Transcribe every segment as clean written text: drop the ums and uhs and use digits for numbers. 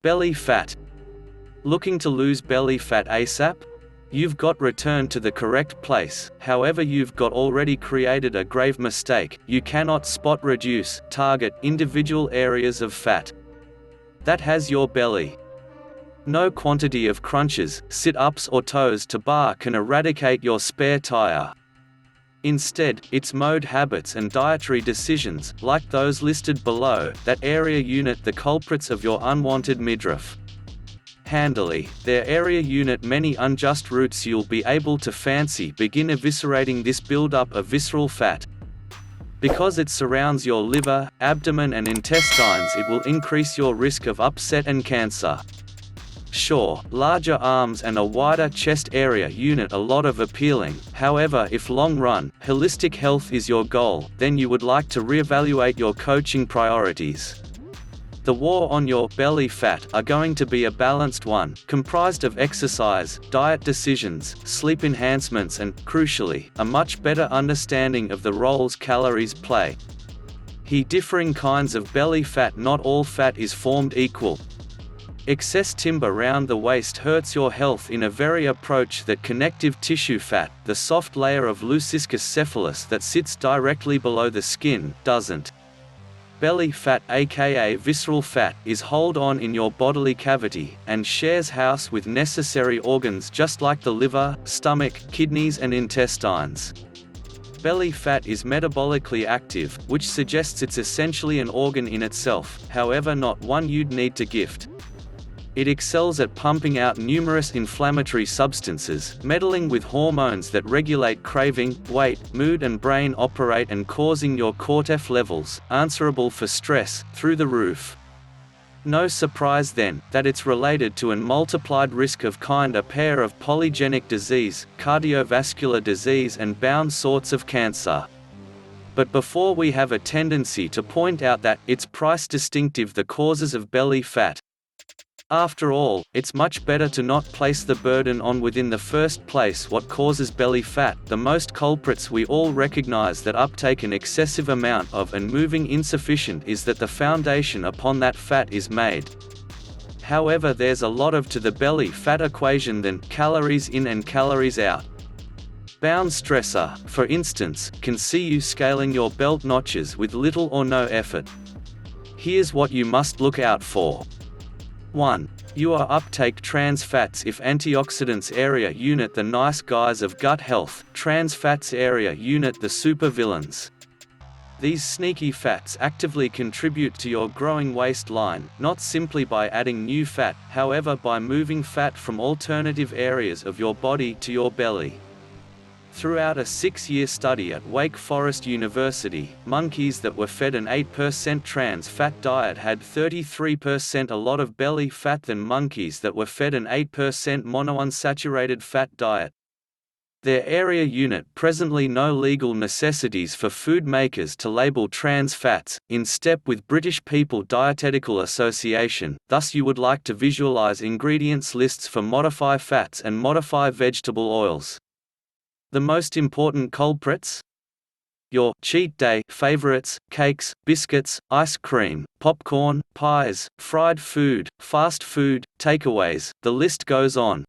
Belly fat. Looking to lose belly fat ASAP? You've got returned to the correct place. However, you've got already created a grave mistake. You cannot spot reduce, target individual areas of fat. That has your belly. No quantity of crunches, sit-ups or toes to bar can eradicate your spare tire. Instead, it's mode habits and dietary decisions, like those listed below, that area unit the culprits of your unwanted midriff. Handily, their area unit many unjust roots you'll be able to fancy begin eviscerating this buildup of visceral fat. Because it surrounds your liver, abdomen and intestines, it will increase your risk of upset and cancer. Sure, larger arms and a wider chest area unit a lot of appealing. However, if long-run, holistic health is your goal, then you would like to reevaluate your coaching priorities. The war on your belly fat are going to be a balanced one, comprised of exercise, diet decisions, sleep enhancements and, crucially, a much better understanding of the roles calories play. Differing kinds of belly fat. Not all fat is formed equal. Excess timber round the waist hurts your health in a very approach that connective tissue fat, the soft layer of Leuciscus cephalus that sits directly below the skin, doesn't. Belly fat, aka visceral fat, is hold on in your bodily cavity, and shares house with necessary organs just like the liver, stomach, kidneys and intestines. Belly fat is metabolically active, which suggests it's essentially an organ in itself, however not one you'd need to gift. It excels at pumping out numerous inflammatory substances, meddling with hormones that regulate craving, weight, mood and brain operate and causing your cortisol levels, answerable for stress, through the roof. No surprise then, that it's related to an multiplied risk of a pair of polygenic disease, cardiovascular disease and bound sorts of cancer. But before we have a tendency to point out that it's price distinctive the causes of belly fat. After all, it's much better to not place the burden on within the first place what causes belly fat. The most culprits we all recognize that uptake an excessive amount of and moving insufficient is that the foundation upon that fat is made. However, there's a lot of to the belly fat equation than calories in and calories out. Bound stressor, for instance, can see you scaling your belt notches with little or no effort. Here's what you must look out for. 1. You are uptake trans fats. If antioxidants area unit the nice guys of gut health, trans fats area unit the supervillains. These sneaky fats actively contribute to your growing waistline, not simply by adding new fat, however by moving fat from alternative areas of your body to your belly. Throughout a 6-year study at Wake Forest University, monkeys that were fed an 8% trans fat diet had 33% a lot of belly fat than monkeys that were fed an 8% monounsaturated fat diet. Their area unit presently no legal necessities for food makers to label trans fats, in step with British People Dietetical Association, thus you would like to visualize ingredients lists for modify fats and modify vegetable oils. The most important culprits? Your cheat day favorites, cakes, biscuits, ice cream, popcorn, pies, fried food, fast food, takeaways, the list goes on.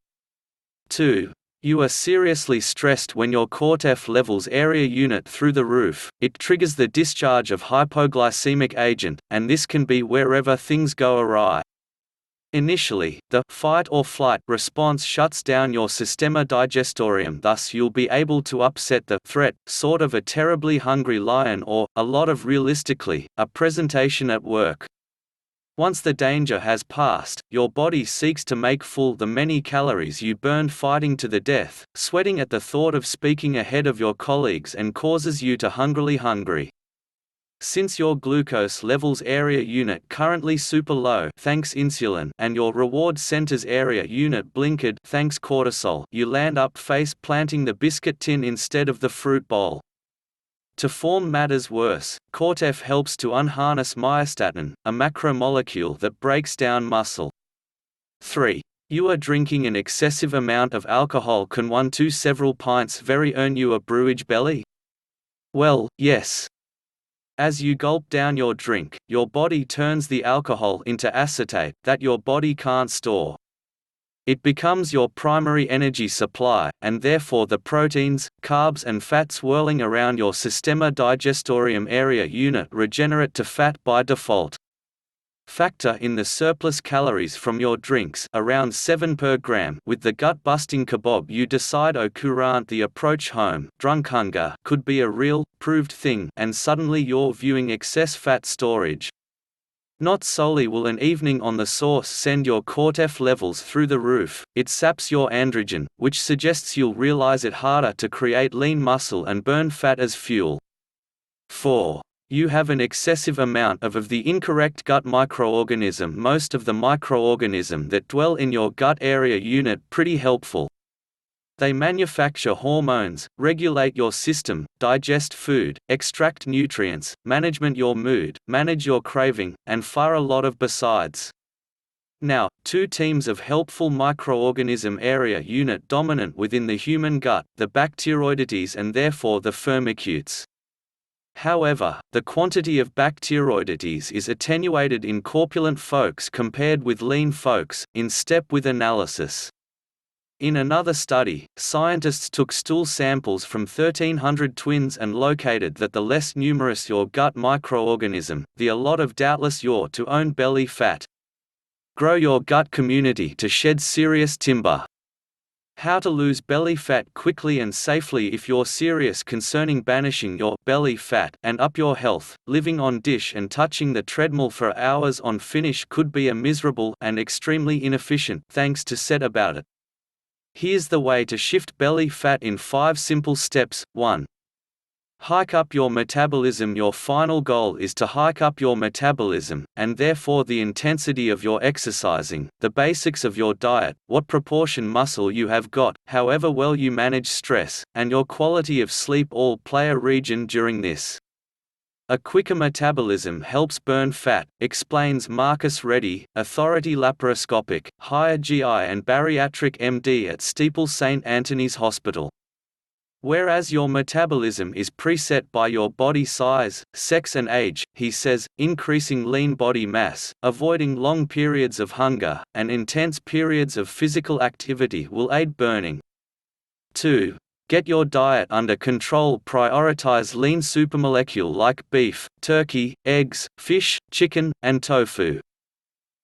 2. You are seriously stressed when your cortisol levels area unit through the roof. It triggers the discharge of hypoglycemic agent, and this can be wherever things go awry. Initially, the fight or flight response shuts down your systema digestorium, thus you'll be able to upset the threat, sort of a terribly hungry lion or, a lot of realistically, a presentation at work. Once the danger has passed, your body seeks to make full the many calories you burned fighting to the death, sweating at the thought of speaking ahead of your colleagues and causes you to hungrily hungry. Since your glucose levels area unit currently super low thanks insulin and your reward centers area unit blinkered thanks cortisol, you land up face planting the biscuit tin instead of the fruit bowl. To form matters worse, cortisol helps to unharness myostatin, a macromolecule that breaks down muscle. 3. You are drinking an excessive amount of alcohol. Can 1 to several pints very earn you a brewage belly? Well, yes. As you gulp down your drink, your body turns the alcohol into acetate that your body can't store. It becomes your primary energy supply, and therefore the proteins, carbs and fats swirling around your Systema digestorium area unit regenerate to fat by default. Factor in the surplus calories from your drinks, around 7 per gram. With the gut-busting kebab you decide au courant the approach home, drunk hunger could be a real, proved thing, and suddenly you're viewing excess fat storage. Not solely will an evening on the sauce send your cortisol levels through the roof, it saps your androgen, which suggests you'll realize it harder to create lean muscle and burn fat as fuel. 4. You have an excessive amount of the incorrect gut microorganism. Most of the microorganism that dwell in your gut area unit pretty helpful. They manufacture hormones, regulate your system, digest food, extract nutrients, management your mood, manage your craving, and far a lot of besides. Now, two teams of helpful microorganism area unit dominant within the human gut, the Bacteroidetes and therefore the Firmicutes. However, the quantity of Bacteroidetes is attenuated in corpulent folks compared with lean folks, in step with analysis. In another study, scientists took stool samples from 1,300 twins and located that the less numerous your gut microorganism, the a lot of doubtless your to own belly fat. Grow your gut community to shed serious timber. How to lose belly fat quickly and safely. If you're serious concerning banishing your belly fat and up your health, living on dish and touching the treadmill for hours on finish could be a miserable and extremely inefficient thanks to set about it. Here's the way to shift belly fat in 5 simple steps. 1. Hike up your metabolism. Your final goal is to hike up your metabolism, and therefore the intensity of your exercising, the basics of your diet, what proportion muscle you have got, however well you manage stress, and your quality of sleep all play a region during this. A quicker metabolism helps burn fat, explains Marcus Reddy, authority laparoscopic, higher GI and bariatric MD at Steeple St. Anthony's Hospital. Whereas your metabolism is preset by your body size, sex and age, he says, increasing lean body mass, avoiding long periods of hunger, and intense periods of physical activity will aid burning. 2. Get your diet under control. Prioritize lean supermolecule like beef, turkey, eggs, fish, chicken, and tofu.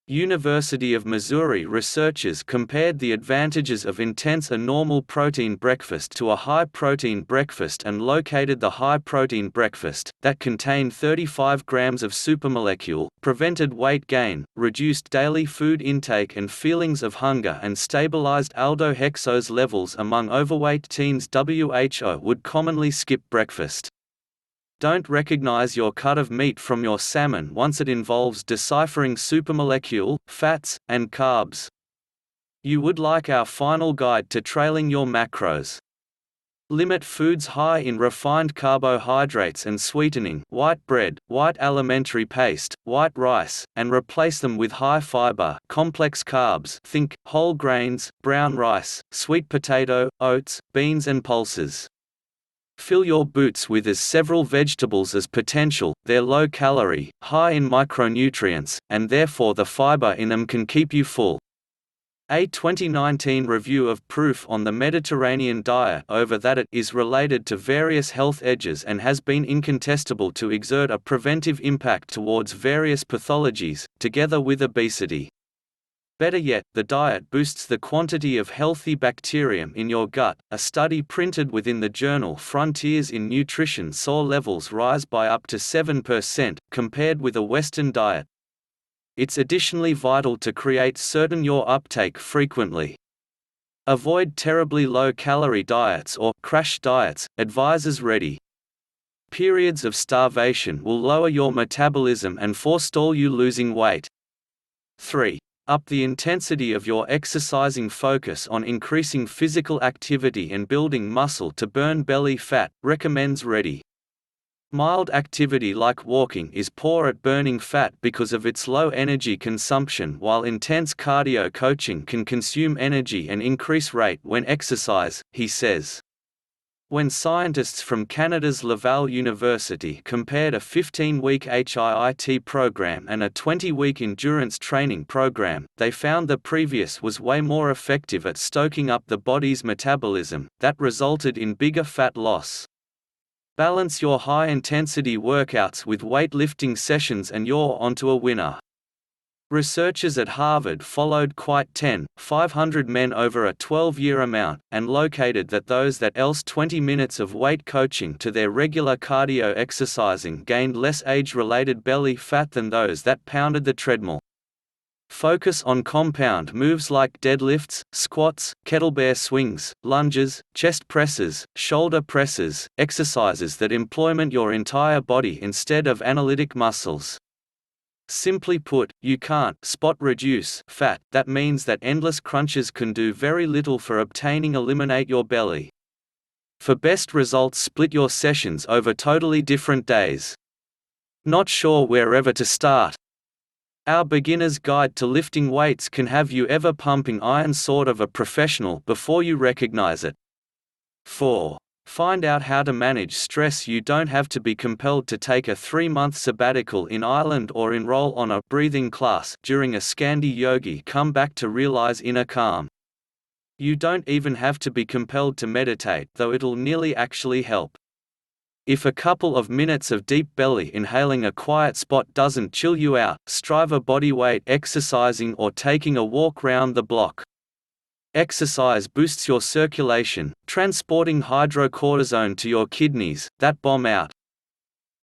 University of Missouri researchers compared the advantages of intense a normal protein breakfast to a high protein breakfast and located the high protein breakfast, that contained 35 grams of supermolecule, prevented weight gain, reduced daily food intake and feelings of hunger and stabilized aldohexose levels among overweight teens. WHO would commonly skip breakfast. Don't recognize your cut of meat from your salmon once it involves deciphering supermolecule, fats, and carbs. You would like our final guide to trailing your macros. Limit foods high in refined carbohydrates and sweetening, white bread, white alimentary paste, white rice, and replace them with high fiber, complex carbs. Think whole grains, brown rice, sweet potato, oats, beans and pulses. Fill your boots with as several vegetables as potential. They're low calorie, high in micronutrients, and therefore the fiber in them can keep you full. A 2019 review of Proof on the Mediterranean Diet over that it is related to various health edges and has been incontestable to exert a preventive impact towards various pathologies, together with obesity. Better yet, the diet boosts the quantity of healthy bacterium in your gut. A study printed within the journal Frontiers in Nutrition saw levels rise by up to 7% compared with a Western diet. It's additionally vital to create certain your uptake frequently. Avoid terribly low-calorie diets or crash diets, advisors Reddy. Periods of starvation will lower your metabolism and forestall you losing weight. 3. Up the intensity of your exercising. Focus on increasing physical activity and building muscle to burn belly fat, recommends Reddy. Mild activity like walking is poor at burning fat because of its low energy consumption, while intense cardio coaching can consume energy and increase rate when exercise, he says. When scientists from Canada's Laval University compared a 15-week HIIT program and a 20-week endurance training program, they found the previous was way more effective at stoking up the body's metabolism. That resulted in bigger fat loss. Balance your high-intensity workouts with weightlifting sessions and you're onto a winner. Researchers at Harvard followed quite 500 men over a 12-year amount, and located that those that else 20 minutes of weight coaching to their regular cardio exercising gained less age-related belly fat than those that pounded the treadmill. Focus on compound moves like deadlifts, squats, kettlebell swings, lunges, chest presses, shoulder presses, exercises that employment your entire body instead of analytic muscles. Simply put, you can't spot reduce fat. That means that endless crunches can do very little for eliminate your belly. For best results, split your sessions over totally different days. Not sure wherever to start? Our beginner's guide to lifting weights can have you ever pumping iron sort of a professional before you recognize it. 4. Find out how to manage stress. You don't have to be compelled to take a 3-month sabbatical in Ireland or enroll on a breathing class during a Skandi yogi. Come back to realize inner calm. You don't even have to be compelled to meditate, though it'll nearly actually help. If a couple of minutes of deep belly inhaling a quiet spot doesn't chill you out, strive a bodyweight exercising or taking a walk round the block. Exercise boosts your circulation, transporting hydrocortisone to your kidneys, that bomb out.